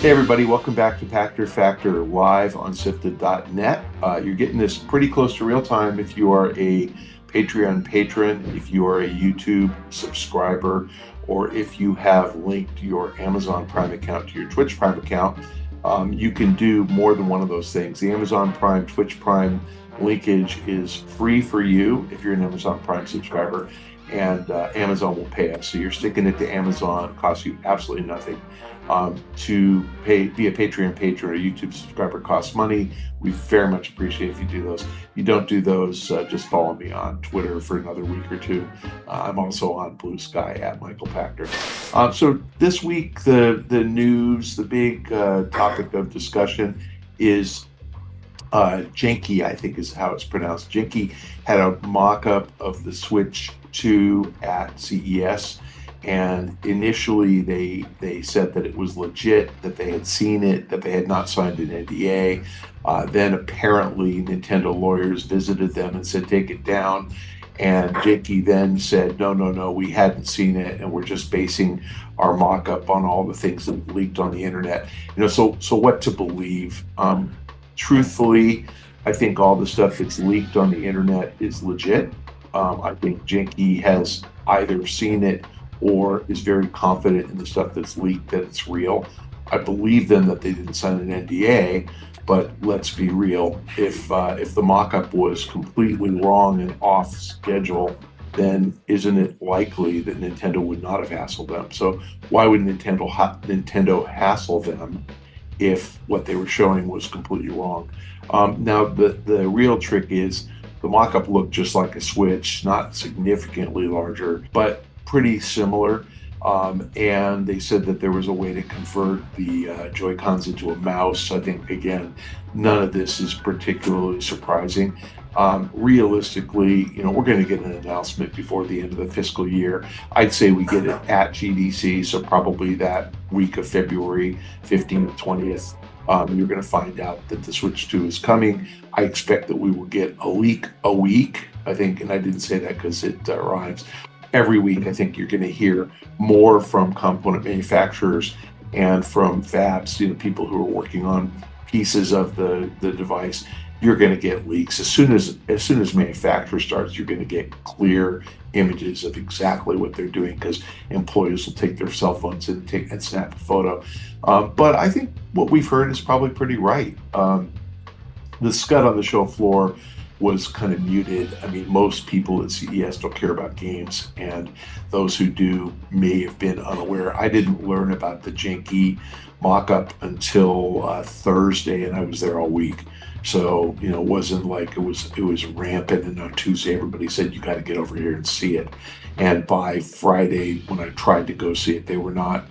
Hey everybody, welcome back to Pachter Factor live on SIFTD.net. You're getting this pretty close to real time if you are a Patreon patron, if you are a YouTube subscriber, or if you have linked your Amazon Prime account to your Twitch Prime account. You can do more than one of those things. The Amazon Prime, Twitch Prime linkage is free for you if you're an Amazon Prime subscriber, and Amazon will pay us. So you're sticking it to Amazon, it costs you absolutely nothing. To be a Patreon patron or YouTube subscriber costs money. We very much appreciate if you do those. If you don't do those, just follow me on Twitter for another week or two. I'm also on Blue Sky at Michael Pachter. So this week, the news, the big topic of discussion is Genki, I think is how it's pronounced. Genki had a mock-up of the Switch 2 at CES. And initially they said that it was legit, that they had seen it, that they had not signed an NDA. Then apparently Nintendo lawyers visited them and said, take it down. And Genki then said, no, we hadn't seen it, and we're just basing our mock-up on all the things that leaked on the internet. So what to believe? Truthfully, I think all the stuff that's leaked on the internet is legit. I think Genki has either seen it or is very confident in the stuff that's leaked that it's real. I believe them that they didn't sign an NDA, but let's be real. If the mock-up was completely wrong and off schedule, then isn't it likely that Nintendo would not have hassled them? So why would Nintendo hassle them if what they were showing was completely wrong? Now the real trick is the mock-up looked just like a Switch, not significantly larger, but pretty similar, and they said that there was a way to convert the Joy-Cons into a mouse. I think, again, none of this is particularly surprising. Realistically, we're going to get an announcement before the end of the fiscal year. I'd say we get it at GDC, so probably that week of February 15th, 20th. You're going to find out that the Switch 2 is coming. I expect that we will get a leak a week, I think, and I didn't say that because it rhymes. Every week, I think you're going to hear more from component manufacturers and from fabs, people who are working on pieces of the device. You're going to get leaks. As soon as manufacturer starts, you're going to get clear images of exactly what they're doing, because employees will take their cell phones and snap a photo. But I think what we've heard is probably pretty right. The scud on the show floor was kind of muted. I mean, most people at CES don't care about games, and those who do may have been unaware. I didn't learn about the Genki mock-up until Thursday, and I was there all week. So, it wasn't like it was rampant, and on Tuesday everybody said, you got to get over here and see it. And by Friday, when I tried to go see it, they were not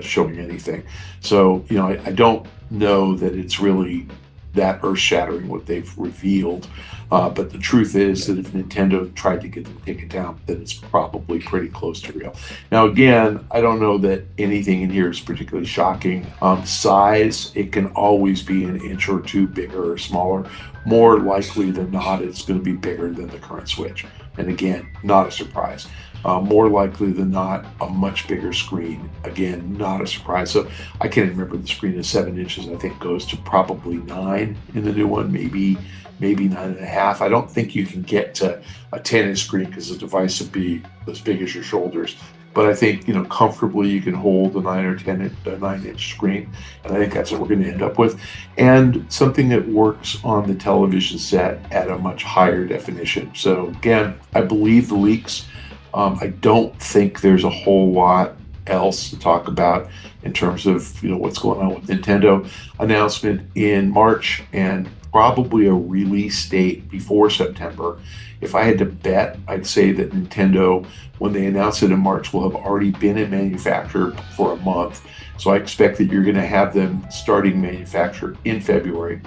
showing anything. So, I don't know that it's really that earth-shattering what they've revealed, but the truth is that if Nintendo tried to get them to take it down, then it's probably pretty close to real. Now again, I don't know that anything in here is particularly shocking. Size, it can always be an inch or two bigger or smaller. More likely than not, it's going to be bigger than the current Switch, and again, not a surprise. More likely than not, a much bigger screen. Again, not a surprise. So I can't remember, the screen is 7 inches. I think goes to probably 9 in the new one, maybe 9.5. I don't think you can get to a 10-inch screen because the device would be as big as your shoulders. But I think, comfortably you can hold a 9-inch screen, and I think that's what we're going to end up with. And something that works on the television set at a much higher definition. So again, I believe the leaks. I don't think there's a whole lot else to talk about in terms of what's going on with Nintendo. Announcement in March and probably a release date before September. If I had to bet, I'd say that Nintendo, when they announce it in March, will have already been in manufacture for a month. So I expect that you're going to have them starting manufacture in February.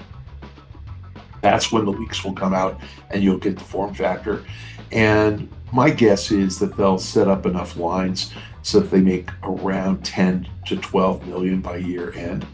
That's when the leaks will come out and you'll get the form factor. And My guess is that they'll set up enough lines so that they make around 10 to 12 million by year end,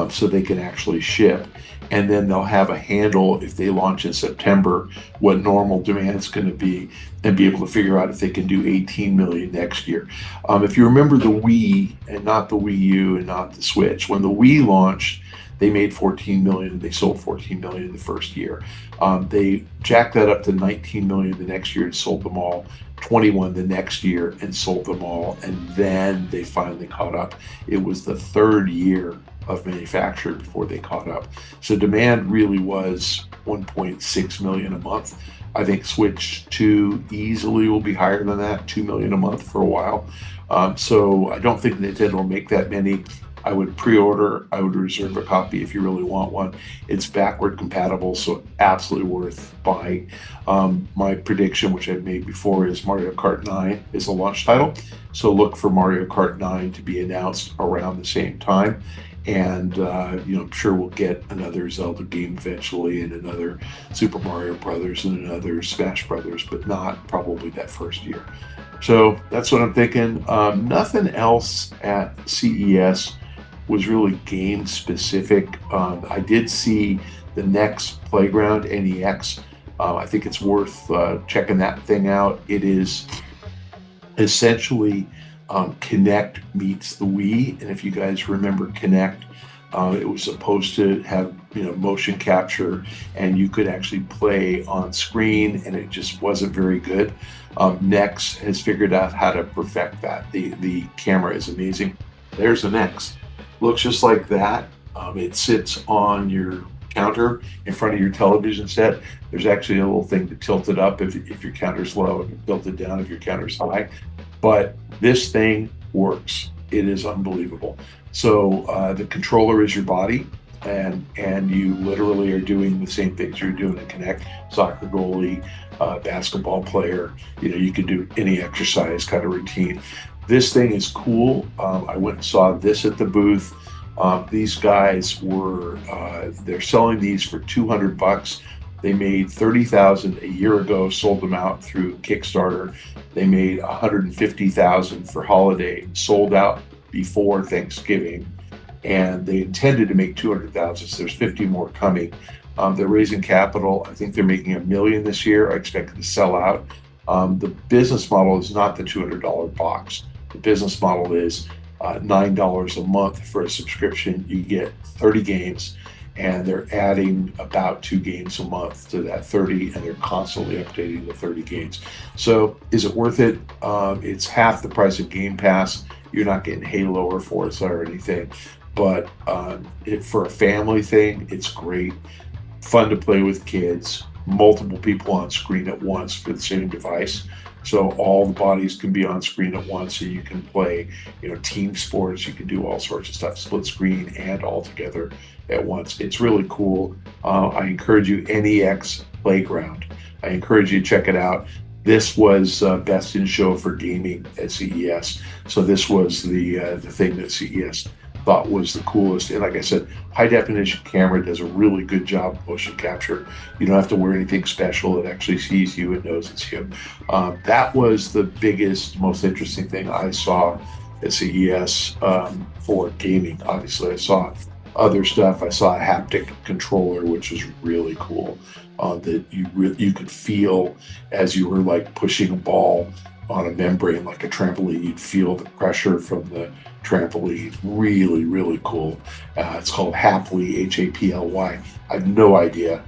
so they can actually ship. And then they'll have a handle if they launch in September what normal demand is going to be, and be able to figure out if they can do 18 million next year. If you remember the Wii, and not the Wii U and not the Switch, when the Wii launched, they made 14 million and they sold 14 million the first year. They jacked that up to 19 million the next year and sold them all, 21 the next year and sold them all, and then they finally caught up. It was the third year of manufacture before they caught up. So demand really was 1.6 million a month. I think Switch 2 easily will be higher than that, 2 million a month for a while. So I don't think Nintendo will make that many. I would pre-order, I would reserve a copy if you really want one. It's backward compatible, so absolutely worth buying. My prediction, which I've made before, is Mario Kart 9 is a launch title. So look for Mario Kart 9 to be announced around the same time. And I'm sure we'll get another Zelda game eventually, and another Super Mario Brothers, and another Smash Brothers, but not probably that first year. So that's what I'm thinking. Nothing else at CES was really game specific. I did see the Nex Playground, NEX. I think it's worth checking that thing out. It is essentially Kinect meets the Wii, and if you guys remember Kinect, it was supposed to have motion capture, and you could actually play on screen, and it just wasn't very good. Nex has figured out how to perfect that. The camera is amazing. There's a Nex. Looks just like that. It sits on your counter in front of your television set. There's actually a little thing to tilt it up if your counter's low, and tilt it down if your counter's high. But this thing works. It is unbelievable. So the controller is your body, and you literally are doing the same things you're doing in Kinect. Soccer goalie, basketball player, you can do any exercise kind of routine. This thing is cool. I went and saw this at the booth. These guys they're selling these for $200. They made 30,000 a year ago, sold them out through Kickstarter. They made 150,000 for holiday, sold out before Thanksgiving, and they intended to make 200,000, so there's 50 more coming. They're raising capital. I think they're making $1 million this year. I expect it to sell out. The business model is not the $200 box. The business model is $9 a month for a subscription. You get 30 games, and they're adding about 2 games a month to that 30, and they're constantly updating the 30 games. So is it worth it? It's half the price of Game Pass. You're not getting Halo or Forza or anything, but for a family thing, it's great. Fun to play with kids, multiple people on screen at once for the same device. So all the bodies can be on screen at once, so you can play, team sports. You can do all sorts of stuff, split screen and all together at once. It's really cool. I encourage you, NEX Playground. I encourage you to check it out. This was best in show for gaming at CES. So this was the thing that CES thought was the coolest. And like I said, high definition camera does a really good job of motion capture. You don't have to wear anything special. It actually sees you and knows it's you. That was the biggest, most interesting thing I saw at CES for gaming. Obviously, I saw other stuff. I saw a haptic controller, which was really cool. That you could feel as you were like pushing a ball on a membrane like a trampoline. You'd feel the pressure from the trampoline. Really, really cool. It's called Haply, Haply. I have no idea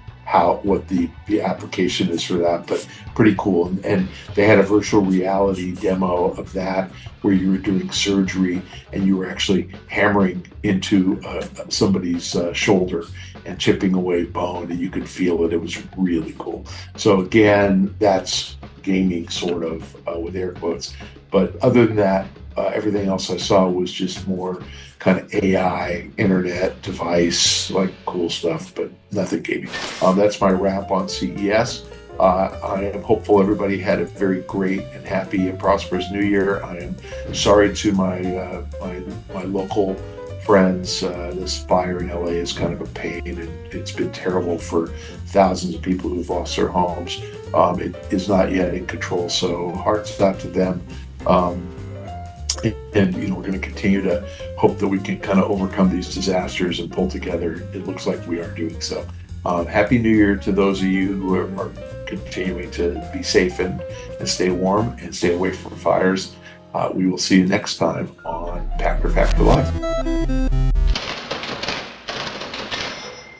what the application is for that, but pretty cool. And they had a virtual reality demo of that where you were doing surgery and you were actually hammering into somebody's shoulder and chipping away bone, and you could feel it. It was really cool. So again, that's gaming sort of with air quotes. But other than that, everything else I saw was just more kind of AI, internet device, like cool stuff, but nothing gaming. That's my wrap on CES. I am hopeful everybody had a very great and happy and prosperous New Year. I am sorry to my local friends. This fire in LA is kind of a pain, and it's been terrible for thousands of people who've lost their homes. It is not yet in control, so hearts out to them. And we're going to continue to hope that we can kind of overcome these disasters and pull together. It looks like we are doing so. Happy New Year to those of you who are continuing to be safe and stay warm and stay away from fires. We will see you next time on Pachter Factor Live.